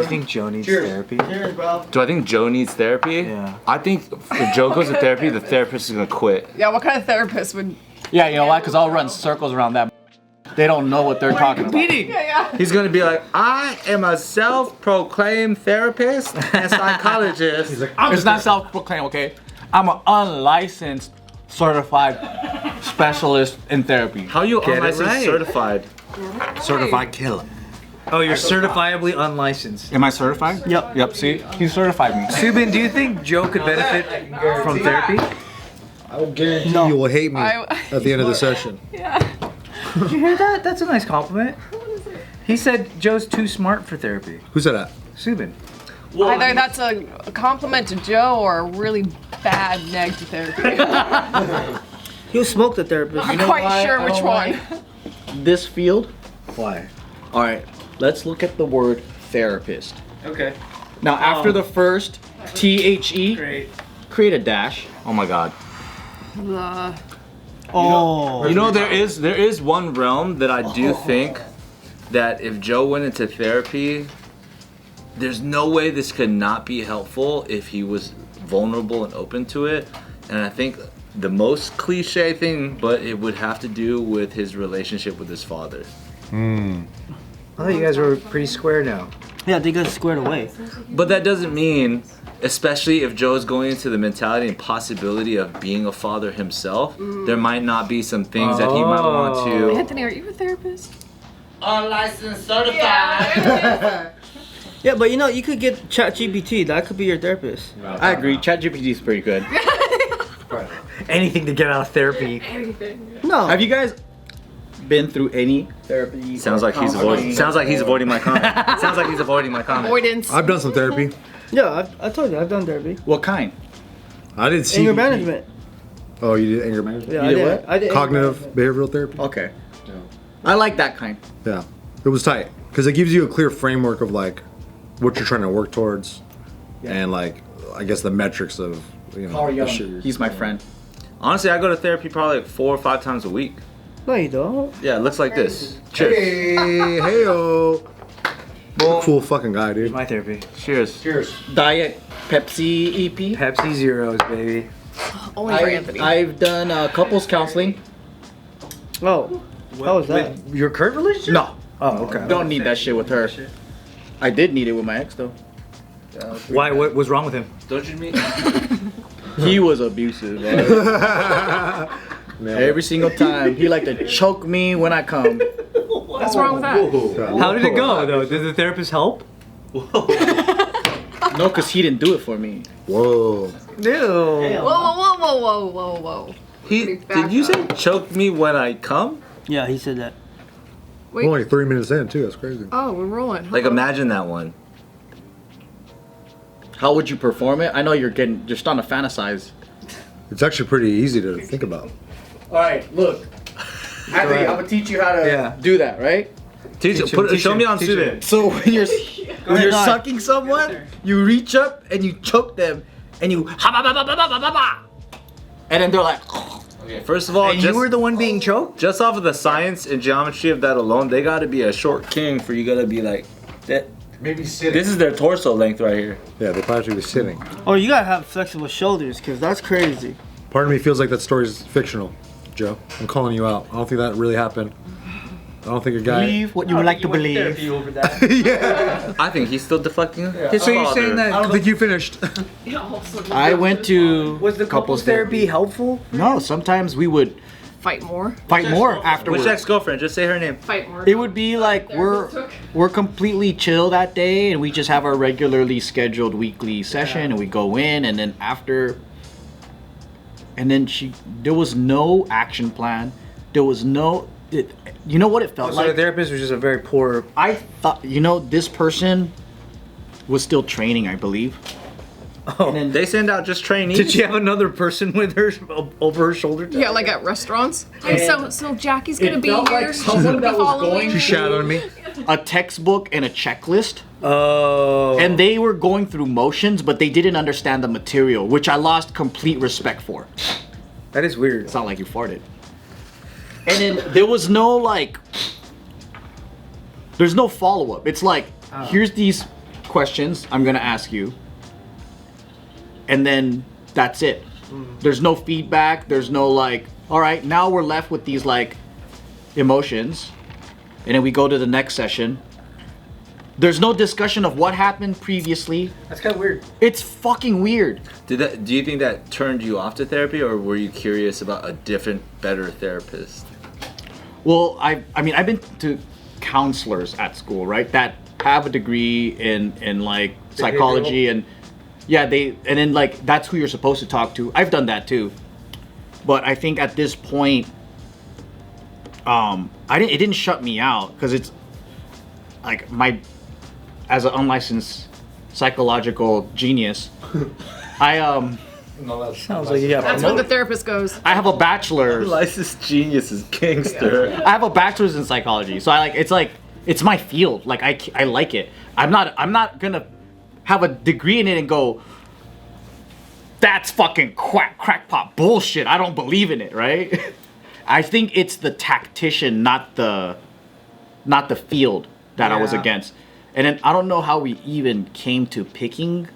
think Joe needs therapy? Cheers, bro. Do I think Joe needs therapy? Yeah. I think if Joe goes to therapy, the therapist is gonna quit. Yeah, what kind of therapist would... Yeah, you know why? Because I'll run circles around that. They don't know what they're talking about. Yeah. He's gonna be like, I am a self-proclaimed therapist and psychologist. He's like, It's not self-proclaimed, okay? I'm an unlicensed, certified specialist in therapy. How are you Get it unlicensed right. certified? certified killer. Oh, you're certifiably unlicensed. Am I certified? Yep, see? He certified me. Subin, do you think Joe could benefit from therapy? I will guarantee you will hate me I- at the end of the session. Yeah. Did you hear that? That's a nice compliment. He said Joe's too smart for therapy. Who said that? Subin. Either that's a compliment to Joe or a really bad neg to therapy. He'll smoke the therapist. I'm quite sure which one. This field? Why? Alright, let's look at the word therapist. Okay. Now, after the first THE, Great. create a dash. Oh my god. Oh. You know, there is one realm that I do think that if Joe went into therapy, there's no way this could not be helpful if he was vulnerable and open to it. And I think the most cliche thing, but it would have to do with his relationship with his father. I thought you guys were pretty square now. Yeah, they got squared away. But that doesn't mean, especially if Joe is going into the mentality and possibility of being a father himself, there might not be some things that he might want to. Anthony, are you a therapist? Unlicensed certified. Yeah, but you know, you could get ChatGPT. That could be your therapist. I agree, ChatGPT is pretty good. Anything to get out of therapy. No. Have you guys been through any therapy? Sounds like he's avoiding. Sounds like he's avoiding my comment. Sounds like he's avoiding my comment. Avoidance. I've done some therapy. Yeah, I told you, I've done therapy. What kind? I did see Anger management. Oh, you did anger management? Yeah, You did what? I did Cognitive behavioral therapy? Okay. I like that kind. Yeah. It was tight. Because it gives you a clear framework of like what you're trying to work towards and like I guess the metrics of the shit. He's my friend. Honestly, I go to therapy probably like 4 or 5 times a week. No, you don't. Yeah, it looks like this. Cheers. Hey, hey-o. Cool fucking guy, dude. My therapy. Cheers. Cheers. Diet Pepsi EP. Pepsi Zeros, baby. Only for Anthony. I've done couples counseling. Oh, how was that? With your current relationship? No, Oh, okay. don't need that shit with her. I did need it with my ex though. Why? What was wrong with him? Don't you mean? He was abusive. Every single time. He liked to choke me when I come. What's wrong with that? How did it go, though? Did the therapist help? No, because he didn't do it for me. Whoa. Ew. Whoa. Did you say choke me when I come? Yeah, he said that. Wait. We're only 3 minutes in too, that's crazy. Oh, we're rolling. Like imagine that one. How would you perform it? I know you're starting to fantasize. It's actually pretty easy to think about. Alright, look. Anthony, I'm gonna teach you how to do that, right? Show me on Subin. So when you're sucking someone, you reach up and you choke them and you and then they're like Okay, first of all, And you were the one being choked? just off of the science and geometry of that alone, they gotta be a short king for you gotta be like that. Maybe sitting. This is their torso length right here. Yeah, they probably should be sitting. Oh, you gotta have flexible shoulders, cause that's crazy. Part of me feels like that story's fictional, Joe. I'm calling you out. I don't think that really happened. I don't think a guy. Believe what you would like to believe. Over that. Yeah. I think he's still deflecting. So you're saying that I don't think you finished. I went to was the couples therapy helpful? No, sometimes we would Fight more. fight more afterwards. Which ex-girlfriend? Just say her name. Fight more. It would be like we're completely chill that day and we just have our regularly scheduled weekly session and we go in and then after and then there was no action plan. There was no you know what it felt So like? the therapist was just a very poor. I thought this person was still training, I believe. Oh. And then They send out just trainees. Did she have another person with her over her shoulder? Yeah, like at restaurants. So Jackie's gonna it be felt here. like She's someone gonna be that was following. going She shadowed me. a textbook and a checklist. Oh. And they were going through motions, but they didn't understand the material, which I lost complete respect for. That is weird. It's not like you farted. And then there was no there's no follow-up. It's like, here's these questions I'm gonna ask you, and then that's it. There's no feedback. There's no like, all right, now we're left with these like emotions, and then we go to the next session. There's no discussion of what happened previously. That's kind of weird. It's fucking weird. Do you think that turned you off to therapy, or were you curious about a different, better therapist? Well, I mean, I've been to counselors at school, right? That have a degree in like psychology and then like that's who you're supposed to talk to. I've done that too. But I think at this point, it didn't shut me out because it's like as an unlicensed psychological genius, Sounds like you got That's where the therapist goes. I have a bachelor's. Licensed genius is gangster. I have a bachelor's in psychology, so it's my field. Like I like it. I'm not gonna have a degree in it and go, that's fucking crackpot bullshit. I don't believe in it, right? I think it's the tactician, not the field that I was against. And then I don't know how we even came to picking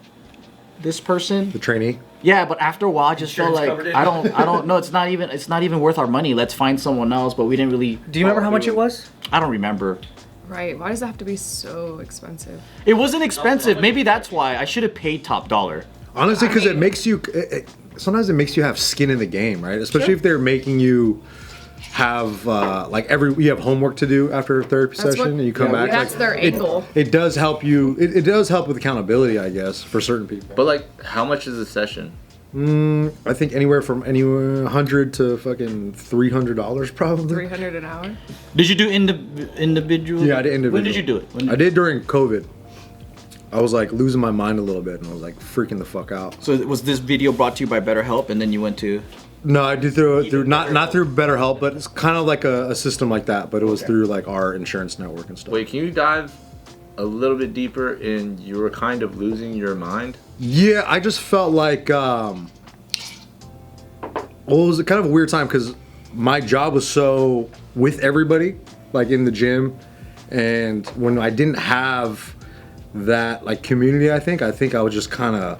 this person. The trainee. Yeah, but after a while, I just felt like I don't know. It's not even worth our money. Let's find someone else. But we didn't really. Do you remember how much it was? I don't remember. Right. Why does it have to be so expensive? It wasn't expensive. Maybe that's why I should have paid top dollar. Honestly, because it makes you. Sometimes it makes you have skin in the game, right? Especially if they're making you have you have homework to do after a therapy session, and you come back. That's like, their angle. It does help you. It does help with accountability, I guess, for certain people. But like, how much is a session? I think anywhere from $100 to fucking $300 probably. $300 an hour. Did you do individual? Yeah, I did individual. When did you do it? I did during COVID. I was like losing my mind a little bit, and I was like freaking the fuck out. So was this video brought to you by BetterHelp, and then you went to? No, I did through not through BetterHelp, but it's kind of like a system like that. But it was through like our insurance network and stuff. Wait, can you dive a little bit deeper in you were kind of losing your mind? Yeah, I just felt like well, it was kind of a weird time because my job was so with everybody, like in the gym, and when I didn't have that like community, I think I was just kind of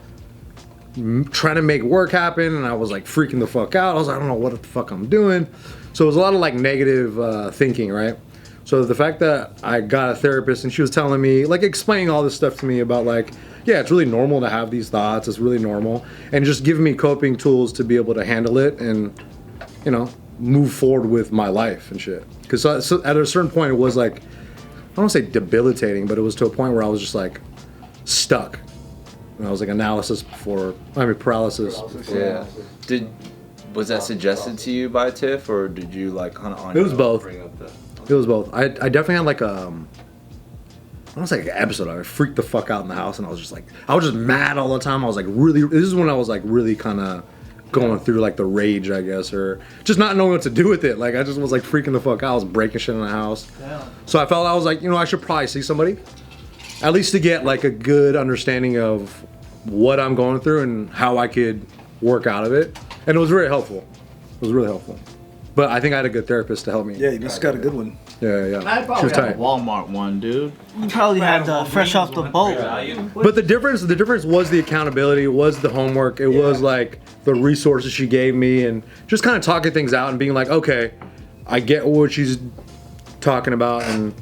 trying to make work happen, and I was like freaking the fuck out. I was like, I don't know what the fuck I'm doing. So it was a lot of like negative thinking, right? So the fact that I got a therapist and she was telling me, like explaining all this stuff to me about like, yeah, it's really normal to have these thoughts. It's really normal, and just giving me coping tools to be able to handle it and, you know, move forward with my life and shit. Because so at a certain point, it was like, I don't want to say debilitating, but it was to a point where I was just like stuck. And I was like paralysis before. Yeah. Was that suggested to you by Tiff, or did you like kind of on? It was both. Bring up the... It was both. I definitely had like I don't want to say like an episode. I freaked the fuck out in the house, and I was just mad all the time. I was like really. This is when I was like really kind of going through like the rage, I guess, or just not knowing what to do with it. Like I just was like freaking the fuck out. I was breaking shit in the house. Yeah. So I felt I was like, you know, I should probably see somebody, at least to get like a good understanding of what I'm going through and how I could work out of it. And it was very helpful. It was really helpful. But I think I had a good therapist to help me. Yeah, you just got a good one. Yeah. I She probably was have a tight. Walmart one, dude. You probably had fresh off the boat. But the difference was the accountability, was the homework, it was like the resources she gave me, and just kind of talking things out and being like, okay, I get what she's talking about, and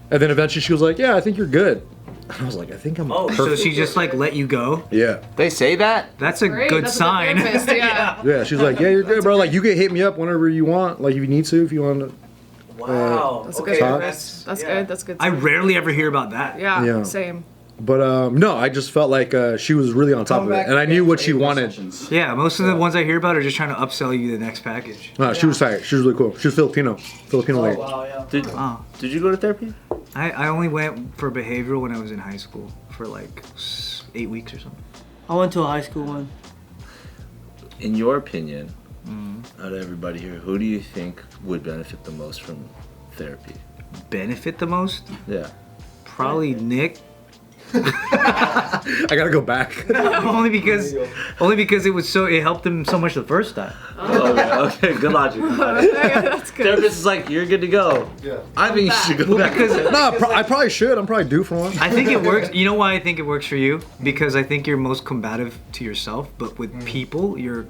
then eventually she was like, yeah, I think you're good. I was like, I think I'm perfect. So she just like let you go? Yeah. They say that? That's a Great, good that's sign. A good therapist, yeah. Yeah, she's like, yeah, you're good, bro. Like, you can hit me up whenever you want. Like, if you need to, if you want to. Wow. That's a good therapist. That's good. That's good. I rarely ever hear about that. Yeah, same. But no, I just felt like she was really on top of it, and I knew what she wanted. Yeah, most of the ones I hear about are just trying to upsell you the next package. No, she was tight. She was really cool. She was Filipino lady. Did you go to therapy? I only went for behavioral when I was in high school for like 8 weeks or something. I went to a high school one. In your opinion, out of everybody here, who do you think would benefit the most from therapy? Benefit the most? Yeah. Probably Nick. I gotta go back. only because it helped him so much the first time. Okay, good logic. That's good. Therapist is like, you're good to go. Yeah. I think you should go back. No, I probably should. I'm probably due for one. I think it works. You know why I think it works for you? Because I think you're most combative to yourself, but with people, you're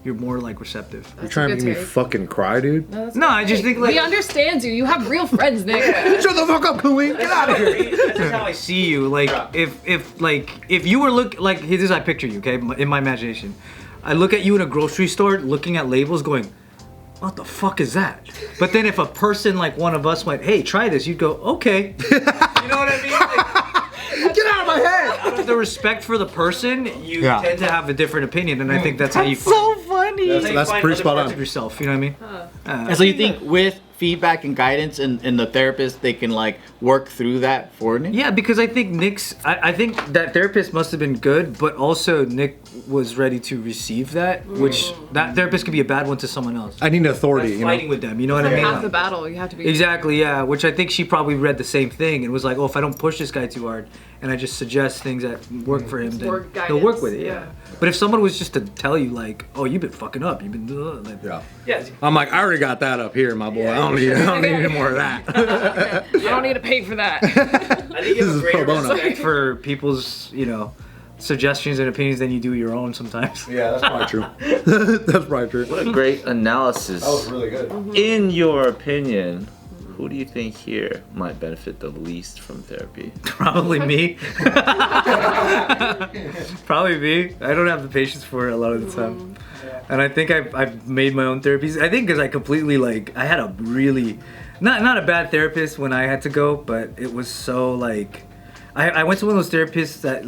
more like receptive. You're trying to good make me take. fucking cry, dude. No, I just think like He understands you. You have real friends, Nick. Shut the fuck up, Kalyne. Get out of here. that's how I see you. Like if you were this is how I picture you, okay? In my imagination, I look at you in a grocery store, looking at labels, going, "What the fuck is that?" But then if a person like one of us went, "Hey, try this," you'd go, "Okay." You know what I mean? Like, Get out of my head. out of the respect for the person, you Yeah. tend to have a different opinion, and I think that's how you. So funny. That's pretty spot on. Of yourself, you know what I mean? And so you think with feedback and guidance and the therapist, they can like work through that for Nick? Yeah, because I think I think that therapist must have been good, but also Nick was ready to receive that, which that therapist could be a bad one to someone else. I need authority, you Fighting know. with them, you know what I mean? Half the battle. You have to be. Exactly, yeah. Which I think she probably read the same thing and was like, "Oh, if I don't push this guy too hard, and I just suggest things that work for him, then More he'll work guidance, with it." yeah. But if someone was just to tell you like, "Oh, you've been fucking up, you've been," like, Yeah. I'm like, I already got that up here, my boy. I don't need any more of that. I don't need to pay for that. I think you This have is a greater pro bono. respect for people's, suggestions and opinions than you do your own sometimes. Yeah, that's probably true. That's probably true. What a great analysis. really good. In your opinion, who do you think here might benefit the least from therapy? Probably me. Probably me. I don't have the patience for it a lot of the time. And I think I've made my own therapies. I think because I completely I had a really, not a bad therapist when I had to go, but it was so I went to one of those therapists that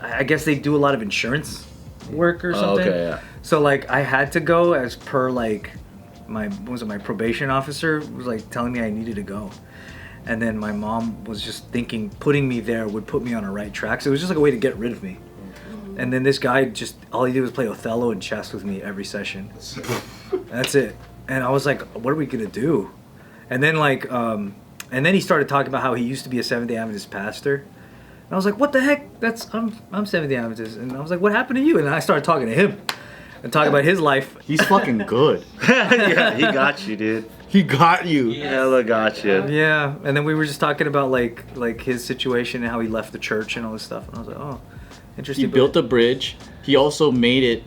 I guess they do a lot of insurance work or something. Okay, yeah. So I had to go as per my probation officer was telling me I needed to go. And then my mom was just thinking putting me there would put me on a right track. So it was just a way to get rid of me. And then this guy all he did was play Othello and chess with me every session. That's it. And I was like, what are we gonna do? And then and then he started talking about how he used to be a Seventh-day Adventist pastor. And I was like, what the heck? I'm Seventh-day Adventist. And I was like, what happened to you? And I started talking to him and talking about his life. He's fucking good. Yeah, he got you, dude. He got you. He hella got you. Yeah. And then we were just talking about like his situation and how he left the church and all this stuff. And I was like, oh, interesting. He built a bridge. He also made it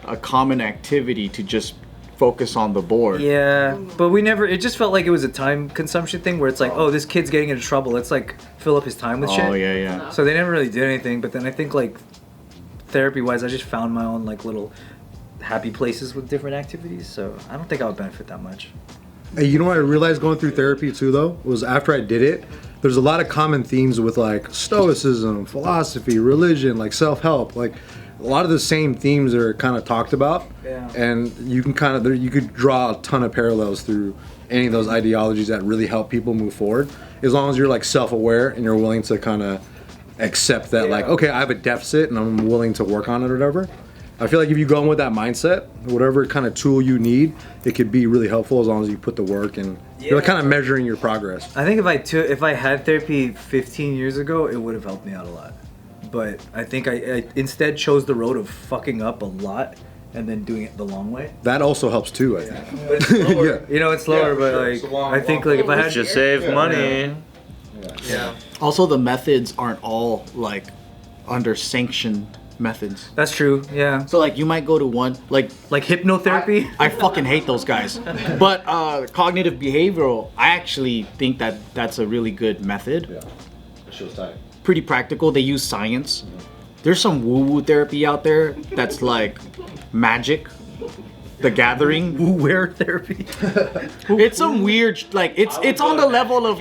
a common activity to just focus on the board. Yeah, but it just felt like it was a time consumption thing where it's like, oh, this kid's getting into trouble. Let's fill up his time with shit. Oh, yeah. So they never really did anything. But then I think therapy wise, I just found my own little happy places with different activities. So I don't think I would benefit that much. Hey, you know what I realized going through therapy too, though, was after I did it, there's a lot of common themes with stoicism, philosophy, religion, self-help. A lot of the same themes are kind of talked about. Yeah. And you can you could draw a ton of parallels through any of those ideologies that really help people move forward. As long as you're self-aware and you're willing to kind of accept that okay, I have a deficit and I'm willing to work on it or whatever. I feel like if you go in with that mindset, whatever kind of tool you need, it could be really helpful as long as you put the work and you're kind of measuring your progress. I think if I had therapy 15 years ago, it would have helped me out a lot. But I think I instead chose the road of fucking up a lot and then doing it the long way. That also helps too, I think. But it's slower. Yeah. It's slower, Yeah, for but sure. It's a long, I think long if I had Just save money. yeah. Also, the methods aren't all under sanctioned methods. That's true. Yeah. So you might go to one Like hypnotherapy. I fucking hate those guys. But cognitive behavioral, I actually think that's a really good method. Yeah. That show's tight. Pretty practical. They use science. There's some woo-woo therapy out there that's magic. The Gathering. Woo-wear therapy. It's some weird, it's on the level of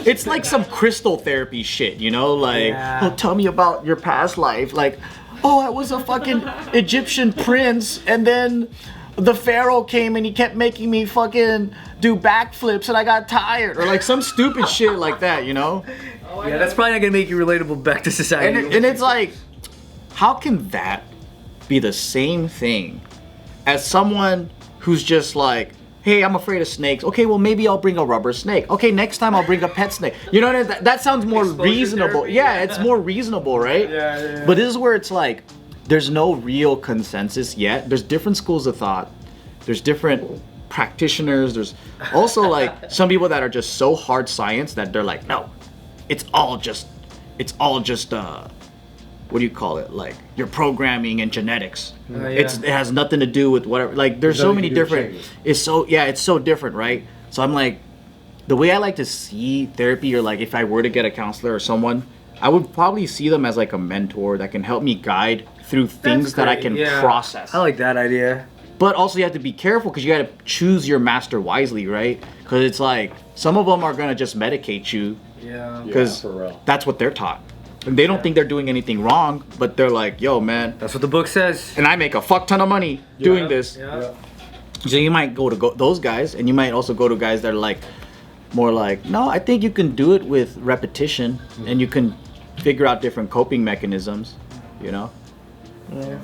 it's like some crystal therapy shit, Yeah. oh, tell me about your past life. Oh, I was a fucking Egyptian prince, and then the pharaoh came and he kept making me fucking do backflips and I got tired, or some stupid shit like that, Yeah, that's probably not gonna make you relatable back to society. And it's how can that be the same thing as someone who's just hey, I'm afraid of snakes. Okay, well maybe I'll bring a rubber snake. Okay, next time I'll bring a pet snake. You know what I mean? That sounds more reasonable. therapy. Yeah, it's more reasonable, right? Yeah. But this is where it's like, there's no real consensus yet. There's different schools of thought. There's different practitioners. There's also like some people that are just so hard science that they're like, no, it's all just what do you call it? Like your programming and genetics. It has nothing to do with whatever. Like there's so many different. It's so different, right? So I'm like, the way I like to see therapy, or like if I were to get a counselor or someone, I would probably see them as like a mentor that can help me guide through things that I can process. I like that idea. But also you have to be careful because you got to choose your master wisely, right? Because it's like some of them are gonna just medicate you. Yeah. Because for real. that's what they're taught. And they don't think they're doing anything wrong, but they're like, yo, man. That's what the book says. And I make a fuck ton of money doing this. Yeah. So you might go to those guys, and you might also go to guys that are like, more like, no, I think you can do it with repetition, and you can figure out different coping mechanisms, you know? Yeah.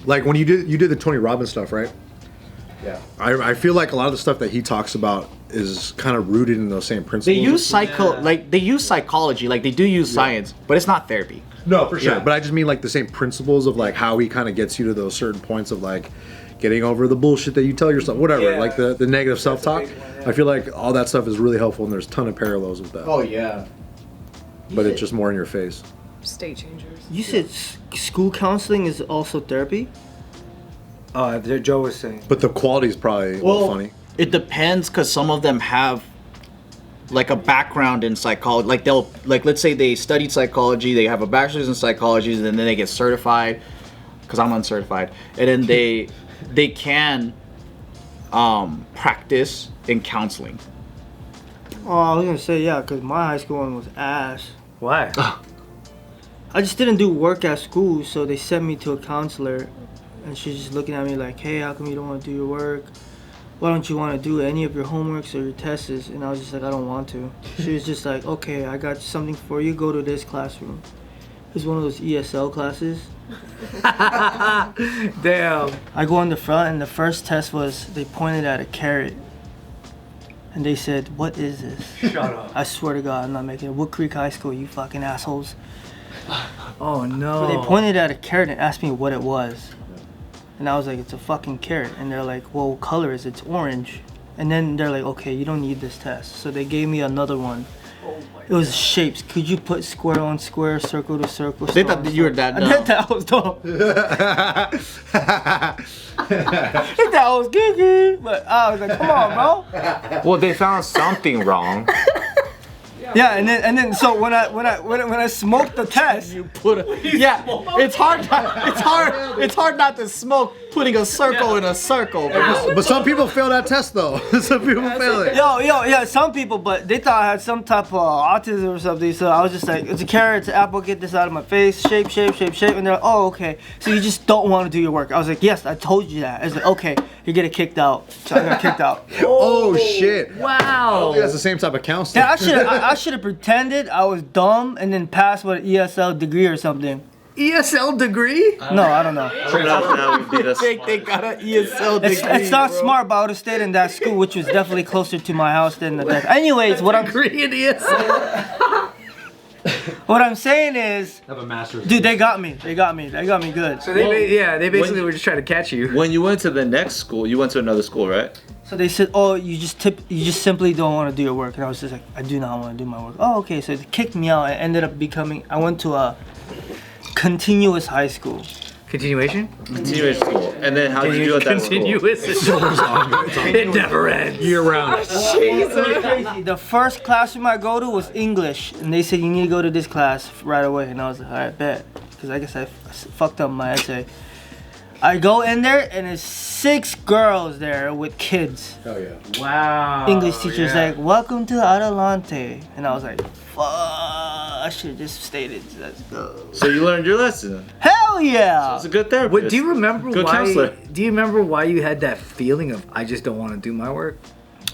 Like when you did the Tony Robbins stuff, right? Yeah. I feel like a lot of the stuff that he talks about is kind of rooted in those same principles. They use they use psychology, like they do use science, but it's not therapy. No, for sure. Yeah. But I just mean like the same principles of like how he kind of gets you to those certain points of like getting over the bullshit that you tell yourself, whatever, like the negative self-talk. I feel like all that stuff is really helpful, and there's a ton of parallels with that. Oh yeah. But it's just more in your face. State changers. You said school counseling is also therapy? Joe was saying. But the quality is probably a little funny. It depends, because some of them have like a background in psychology. Like they'll, like let's say they studied psychology, they have a bachelor's in psychology, and then they get certified, because I'm uncertified, and then they can practice in counseling. Oh, I was gonna say yeah, because my high school one was ass. Why? I just didn't do work at school, so they sent me to a counselor, and she's just looking at me like, hey, how come you don't want to do your work? Why don't you want to do any of your homeworks or your tests? And I was just like, I don't want to. She was just like, okay, I got something for you. Go to this classroom. It was one of those ESL classes. Damn. I go in the front, and the first test was they pointed at a carrot. And they said, what is this? Shut up. I swear to God, I'm not making it. Wood Creek High School, you fucking assholes. Oh no. So they pointed at a carrot and asked me what it was. And I was like, it's a fucking carrot. And they're like, well, what color is it? It's orange. And then they're like, okay, you don't need this test. So they gave me another one. It was shapes. Could you put square on square, circle to circle? They thought that you were that I dumb. thought I was dumb. They thought I was geeky. But I was like, come on, bro. Well, they found something wrong. Yeah, and then so when I smoked the test, It's hard not to smoke putting a circle in a circle. But some people fail that test though. Some people fail it. yeah, some people, but they thought I had some type of autism or something. So I was just like, it's a carrot, it's an apple, get this out of my face, shape. And they're like, oh, okay. So you just don't want to do your work. I was like, yes, I told you that. I was like, okay, you're getting kicked out. So I got kicked out. Oh shit. Wow. That's the same type of counseling. Yeah, I should have pretended I was dumb and then passed with an ESL degree or something. ESL degree? No, I don't know. They got an ESL degree. It's not smart, but I would have stayed in that school, which was definitely closer to my house than the. Anyways, what I'm Degree in ESL. what I'm saying is, Have a master's. dude, they got me good. So they basically were just trying to catch you. When you went to the next school, you went to another school, right? So they said, oh, you just simply don't want to do your work, and I was just like, I do not want to do my work. Oh, okay. So they kicked me out. I went to a continuous high school. Continuation? Continuation school. And then how did you do at that school? Continuous. It never ends. Year round. Crazy. The first classroom I go to was English, and they said you need to go to this class right away, and I was like, all right, bet, because I guess I fucked up my essay. I go in there, and there's 6 girls there with kids. Hell yeah. Wow. English teacher's like, welcome to Adelante, and I was like, fuck, I should have just stayed it. Let's go. So you learned your lesson. Hell yeah. It's a good therapist. What, do you remember Good why? counselor. Do you remember why you had that feeling of I just don't want to do my work?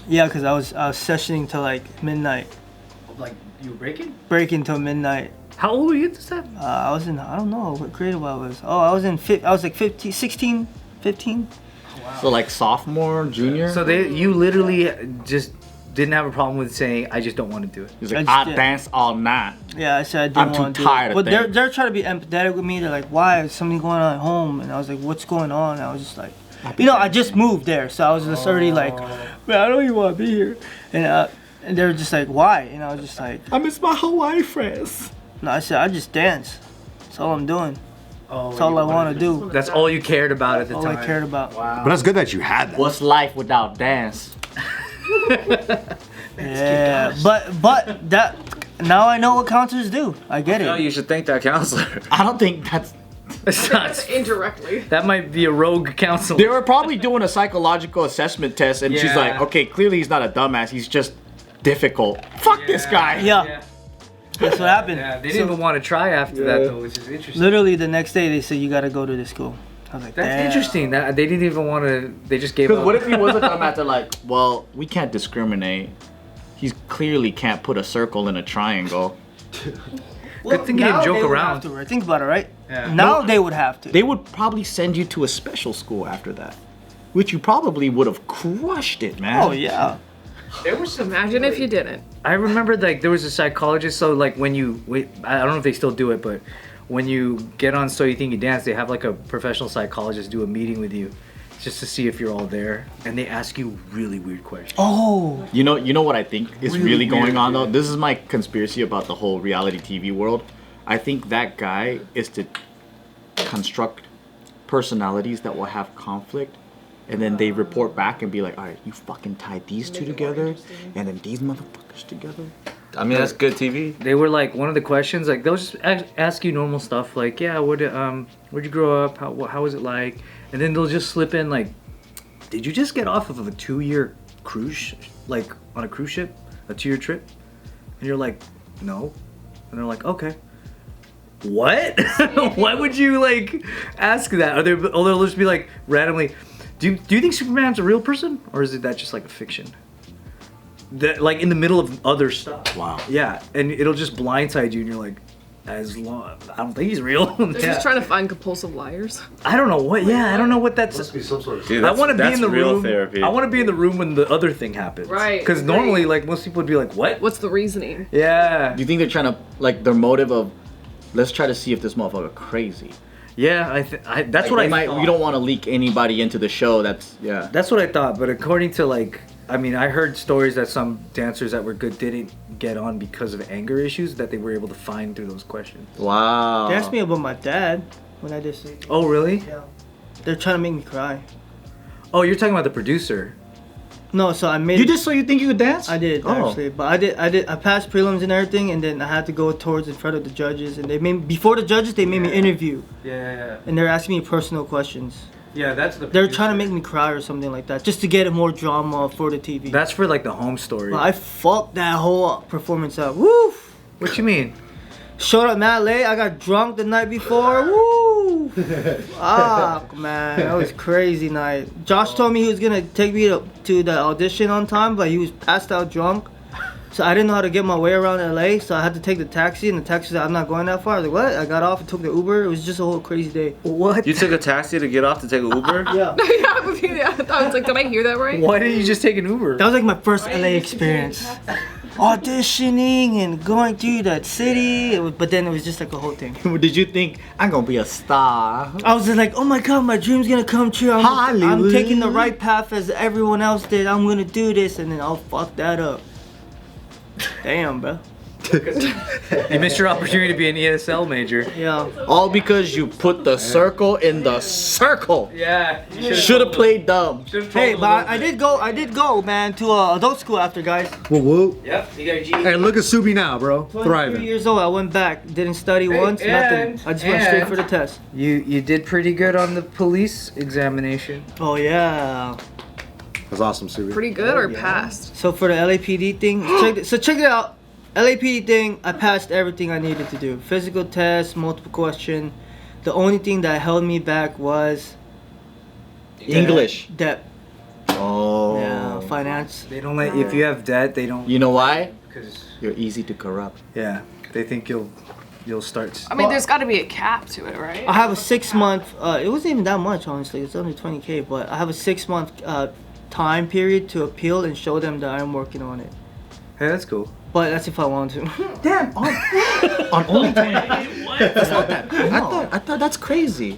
Yeah, because I was sessioning till like midnight, Like you were breaking? breaking till midnight. How old were you at this time? I was in, I don't know what grade I was. Oh, I was like 15, 16, 15. Wow. So like sophomore, junior. So you literally just didn't have a problem with saying, I just don't want to do it. He's like, I I just did. dance all night. Yeah, I said I I'm didn't too want to tired do of it. But things. they're trying to be empathetic with me. They're like, why? Is something going on at home? And I was like, what's going on? And I was just like, I just moved there. So I was just already like, man, I don't even want to be here. And they were just like, why? And I was just like, I miss my Hawaii friends. no, I said, I just dance. That's all I'm doing. Oh, That's all I want to do. That's all you cared about at the All time. I cared about. But that's good that you had that. What's life without dance? Yeah, but that now I know what counselors do. I get No, it. you should thank that counselor. I don't think that's. It's not- Indirectly. that might be a rogue counselor. They were probably doing a psychological assessment test, and she's Yeah. like, okay, clearly he's not a dumbass. He's just difficult. Fuck this guy. Yeah, that's what happened. Yeah, they didn't even want to try after that though, which is interesting. Literally the next day they said you gotta go to the school. I was like, That's damn. interesting. That they didn't even want to. They just gave Because up. what if he was a dumbass? They're like, well, we can't discriminate. He clearly can't put a circle in a triangle. Well, Good thing you didn't now joke they would around. have to, right? Think about it, right? Yeah. Now they would have to. They would probably send you to a special school after that, which you probably would have crushed it, man. Oh yeah. There was some. Imagine if you didn't. I remember like there was a psychologist. So like when you wait, I don't know if they still do it, but when you get on So You Think You Dance, they have like a professional psychologist do a meeting with you, just to see if you're all there, and they ask you really weird questions. Oh. You know what I think is really, Really going weird, on though? dude. This is my conspiracy about the whole reality TV world. I think that guy is to construct personalities that will have conflict, and then they report back and be like, all right, you fucking tied these two together, and then these motherfuckers together. I mean, that's good TV. They were like one of the questions, like they'll just ask you normal stuff, like yeah, where'd you grow up? How was it like? And then they'll just slip in like, did you just get off of a 2-year cruise, like on a cruise ship, a 2-year trip? And you're like, no. And they're like, okay. What? Why would you like ask that? Or they'll just be like randomly, do you think Superman's a real person, or is that just like a fiction? That like in the middle of other stuff. Wow. Yeah, and it'll just blindside you, and you're like, as long I don't think he's real. They're Yeah. just trying to find compulsive liars. I don't know what. Yeah, I don't know what that's. Must be some sort of. Dude, I want to be that's in the real room. therapy. I want to be in the room when the other thing happens. Right, Because right. normally, like most people would be like, "What?" What's the reasoning? Yeah. Do you think they're trying to, like, their motive of, let's try to see if this motherfucker crazy? Yeah. That's what They I might. thought. We don't want to leak anybody into the show. That's yeah. That's what I thought, but according to like, I mean, I heard stories that some dancers that were good didn't get on because of anger issues that they were able to find through those questions. Wow. They asked me about my dad when I did say. Oh, really? Yeah. They're trying to make me cry. Oh, you're talking about the producer. No, so I made. You just so you think you could dance? I did Oh. actually, but I passed prelims and everything, and then I had to go towards in front of the judges, and they made before the judges they made me interview, Yeah. and they're asking me personal questions. Yeah, that's the. They're trying to make me cry or something like that, just to get more drama for the TV. That's for like the home story. But I fucked that whole performance up. Woo! What you mean? Showed up mad late. I got drunk the night before. Woo! Fuck, man, that was crazy night. Josh told me he was gonna take me to the audition on time, but he was passed out drunk. So I didn't know how to get my way around LA, so I had to take the taxi, and the taxi said, I'm not going that far. I was like, what? I got off and took the Uber. It was just a whole crazy day. What? You took a taxi to get off to take an Uber? Yeah. Yeah, I was like, did I hear that right? Why didn't you just take an Uber? That was like my first LA experience. Auditioning and going through that city, but then it was just like a whole thing. Did you think I'm gonna be a star? I was just like, oh my god, my dream's gonna come true. I'm Hollywood. taking the right path as everyone else did. I'm gonna do this, and then I'll fuck that up. Damn, bro. You missed your opportunity to be an ESL major. Yeah. All because you put the circle in the circle. Yeah. Should have played dumb. Hey, but I did go, man, to adult school after, guys. Whoop whoop. Yep. You got your G. Hey, look at Subin now, bro. 23 Thriving. years old. I went back, didn't study once, nothing. I just went straight for the test. You did pretty good on the police examination. Oh yeah. That's awesome, Subin. Pretty good or passed? So for the LAPD thing, check it out. LAPD thing, I passed everything I needed to do. Physical test, multiple question. The only thing that held me back was English. debt. Oh. Yeah, finance. They don't let if you have debt, they don't. You know why? Because You're easy to corrupt. yeah, they think you'll you'll start. I mean, there's got to be a cap to it, right? I have a 6 month. It wasn't even that much, honestly. It's only 20K, but I have a 6 month time period to appeal and show them that I'm working on it. Hey, that's cool. But that's if I want to. Damn, on only 20. What? That's not that. I thought that's crazy.